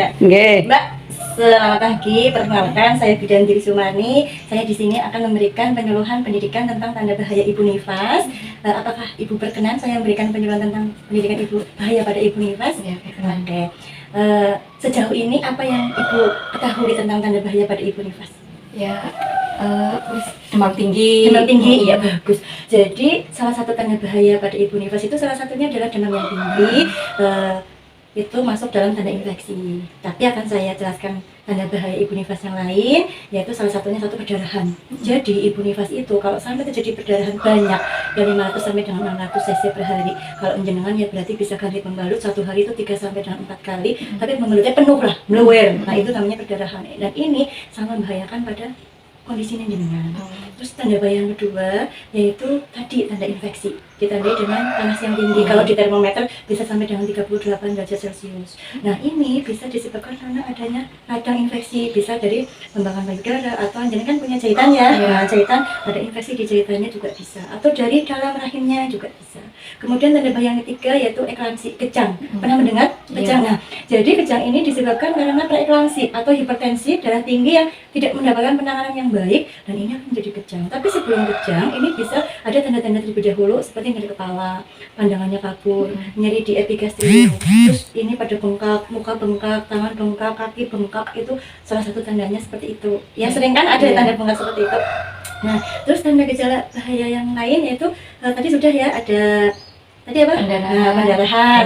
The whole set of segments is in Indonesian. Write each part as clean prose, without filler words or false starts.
Ya. Nggih. Mbak, selamat pagi. Perkenalkan, saya Bidan Diri Sumani. Saya di sini akan memberikan penyuluhan pendidikan tentang tanda bahaya ibu nifas. Apakah ibu berkenan saya memberikan penyuluhan tentang pendidikan ibu bahaya pada ibu nifas? Ya, berkenan. Oke. Sejauh ini apa yang ibu ketahui tentang tanda bahaya pada ibu nifas? Ya, demam tinggi. Demam tinggi, iya bagus. Jadi salah satu tanda bahaya pada ibu nifas itu salah satunya adalah demam yang tinggi. Itu masuk dalam tanda infeksi. Tapi akan saya jelaskan tanda bahaya ibu nifas yang lain, yaitu salah satunya satu perdarahan. Jadi ibu nifas itu kalau sampai terjadi perdarahan banyak dari 500 sampai dengan 600 cc per hari. Kalau jenengan ya berarti bisa ganti pembalut satu hari itu 3 sampai dengan 4 kali, tapi pembalutnya penuh lah, meluwer. Nah itu namanya perdarahan. Dan ini sangat membahayakan pada kondisinya jenengan. Terus tanda bahaya yang kedua yaitu tadi tanda infeksi, ditandai dengan panas yang tinggi. Kalau di termometer bisa sampai dengan 38 derajat Celcius. Nah ini bisa disebabkan karena adanya radang infeksi, bisa dari pembakaran payudara atau jenengan kan punya jahitan ya. Nah, jahitan ada infeksi di jahitannya juga bisa, atau dari dalam rahimnya juga bisa. Kemudian tanda bahaya yang ketiga yaitu eklamsi, kejang. Pernah mendengar kejang? Nah, jadi kejang ini disebabkan karena preeklamsi atau hipertensi darah tinggi yang tidak mendapatkan penanganan yang baik, dan ini akan menjadi kejang. Tapi sebelum kejang ini bisa ada tanda-tanda terlebih dahulu seperti nyeri kepala, pandangannya kabur, nyeri di epigastrium, terus ini pada bengkak, muka bengkak, tangan bengkak, kaki bengkak, itu salah satu tandanya seperti itu. Ya sering kan ada tanda bengkak seperti itu. Nah, terus tanda gejala bahaya yang lain yaitu tadi sudah ya, ada tadi apa? Pendarahan,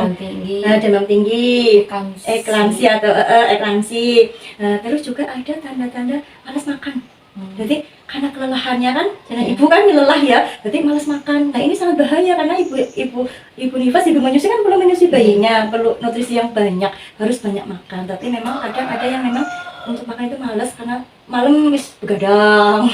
demam tinggi, eklamsi atau eklamsi. Terus juga ada tanda-tanda malas makan. Jadi karena kelelahannya kan, karena ibu kan lelah ya, jadi malas makan. Nah ini sangat bahaya karena ibu nifas, ibu menyusui kan perlu menyusui bayinya, perlu nutrisi yang banyak, harus banyak makan. Tapi memang kadang ada yang memang untuk makan itu malas karena malam wis begadang,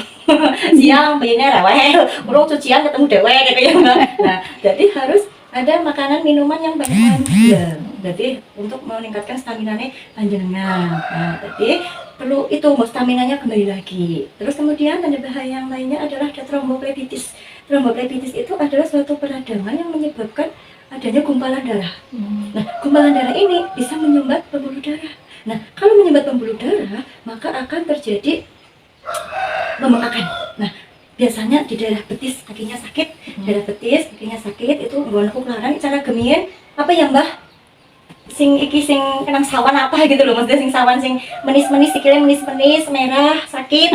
siang bayinya rewel, kurang cucian ketemu dewek kayak gitu. Nah jadi harus ada makanan minuman yang banyak gula. Jadi untuk meningkatkan stamina-nya panjenengan. Nah, jadi perlu itu stamina-nya kembali lagi. Terus kemudian tanda bahaya yang lainnya adalah ada tromboflebitis. Tromboflebitis itu adalah suatu peradangan yang menyebabkan adanya gumpalan darah. Nah, gumpalan darah ini bisa menyumbat pembuluh darah. Nah, kalau menyumbat pembuluh darah, maka akan terjadi pembengkakan. Nah, biasanya di daerah betis kakinya sakit, daerah betis kakinya sakit itu nggon kelaran cara gemien apa ya mbah? Sing kenang sawan apa gitu loh, maksudnya sing sawan sing menis-menis, sikilnya menis-menis, merah, sakit.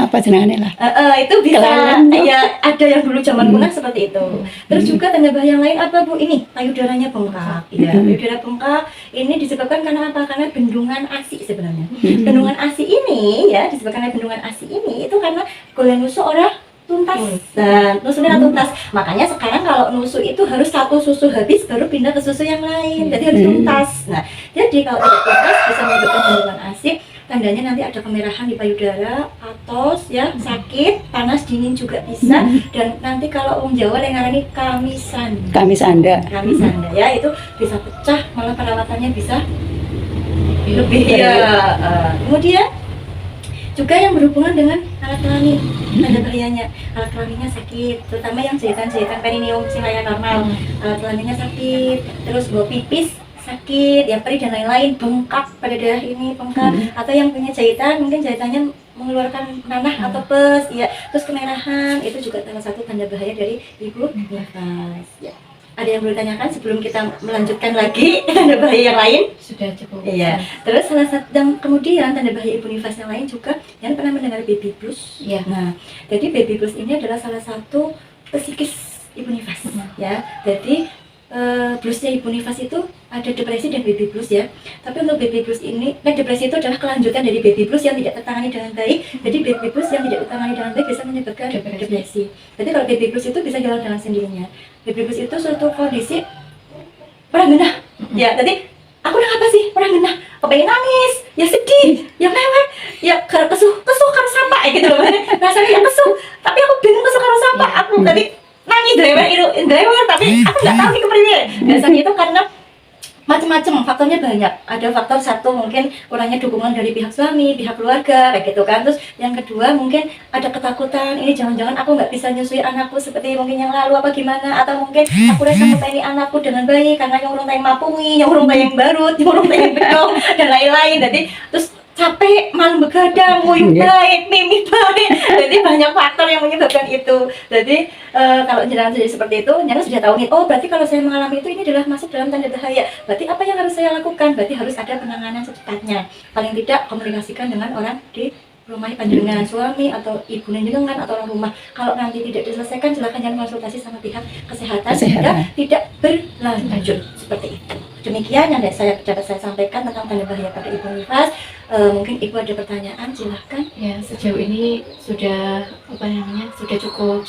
Apa jenengane lah? Itu bisa ya, ada yang dulu zaman kuno seperti itu. Terus juga tanda bahaya yang lain apa Bu? Ini payudaranya bengkak. Ya, payudara bengkak ini disebabkan karena apa? Karena bendungan ASI sebenarnya. Bendungan ASI ini ya, disebabkan karena bendungan ASI ini itu karena golongan nusu orang tuntas, dan nusunya tuntas. Makanya sekarang kalau nusu itu harus satu susu habis baru pindah ke susu yang lain, jadi harus tuntas. Nah, jadi kalau tidak tuntas bisa menyebabkan kandungan ASI. Tandanya nanti ada kemerahan di payudara, atos ya, sakit, panas, dingin juga bisa. Dan nanti kalau orang Jawa yang ngarani kamisanda ya, itu bisa pecah, malah perawatannya bisa lebih ya. Kemudian juga yang berhubungan dengan alat kelamin, ada bahayanya. Alat kelaminnya sakit, terutama yang jahitan perineum sing layak normal, alat kelaminnya sakit. Terus bau pipis sakit, ya perih dan lain-lain, bengkak pada daerah ini bengkak, atau yang punya jahitan mungkin jahitannya mengeluarkan nanah atau pes, ya. Terus kemerahan, itu juga salah satu tanda bahaya dari ibu nifas. Ya. Ada yang boleh tanyakan sebelum kita melanjutkan lagi tanda bahaya yang lain? Sudah cukup. Iya. Terus salah satu dan kemudian tanda bahaya ibu nifas yang lain juga, yang pernah mendengar baby blues. Iya. Nah, jadi baby blues ini adalah salah satu psikis ibu nifas. Ya. Jadi bluesnya ibu nifas itu ada depresi dan baby blues ya. Tapi untuk baby blues ini, depresi itu adalah kelanjutan dari baby blues yang tidak tertangani dengan baik. Jadi baby blues yang tidak tertangani dengan baik bisa menyebabkan depresi. Jadi kalau baby blues itu bisa hilang dengan sendirinya. Baby blues itu suatu kondisi orang genah. Ya, jadi aku udah apa sih? Orang genah, kepengen nangis, ya sedih, ya mewek, ya kesuh karena sampah gitu loh. Rasanya ya kesuh, tapi aku bingung kesuh karena sampah. Aku tadi nangis driver tapi aku nggak tahu nih kepriwe. Biasanya itu karena macam-macam faktornya banyak. Ada faktor satu mungkin kurangnya dukungan dari pihak suami, pihak keluarga, kayak gitu kan. Terus yang kedua mungkin ada ketakutan, ini jangan-jangan aku nggak bisa nyusui anakku seperti mungkin yang lalu apa gimana, atau mungkin aku rasa ngopeni anakku dengan baik karena yang urung tayang mapungi, yang urung tayang barut, yang urung tayang bedong dan lain-lain. Jadi terus capek, malam begadang, nguyuh baik, mimpi baik. Jadi banyak faktor yang menyebabkan itu. Jadi kalau jenengan jadi seperti itu, jenengan sudah tahu nih, oh berarti kalau saya mengalami itu ini adalah masuk dalam tanda bahaya. Berarti apa yang harus saya lakukan? Berarti harus ada penanganan secepatnya. Paling tidak komunikasikan dengan orang di rumah panjenengan, suami atau ibu jenengan atau orang rumah. Kalau nanti tidak diselesaikan, silakan jangan konsultasi sama pihak kesehatan sehingga tidak berlanjut seperti itu. Demikian yang dapat saya sampaikan tentang tanda bahaya pada ibu nifas. Mungkin ibu ada pertanyaan, silahkan. Ya, sejauh ini sudah sudah cukup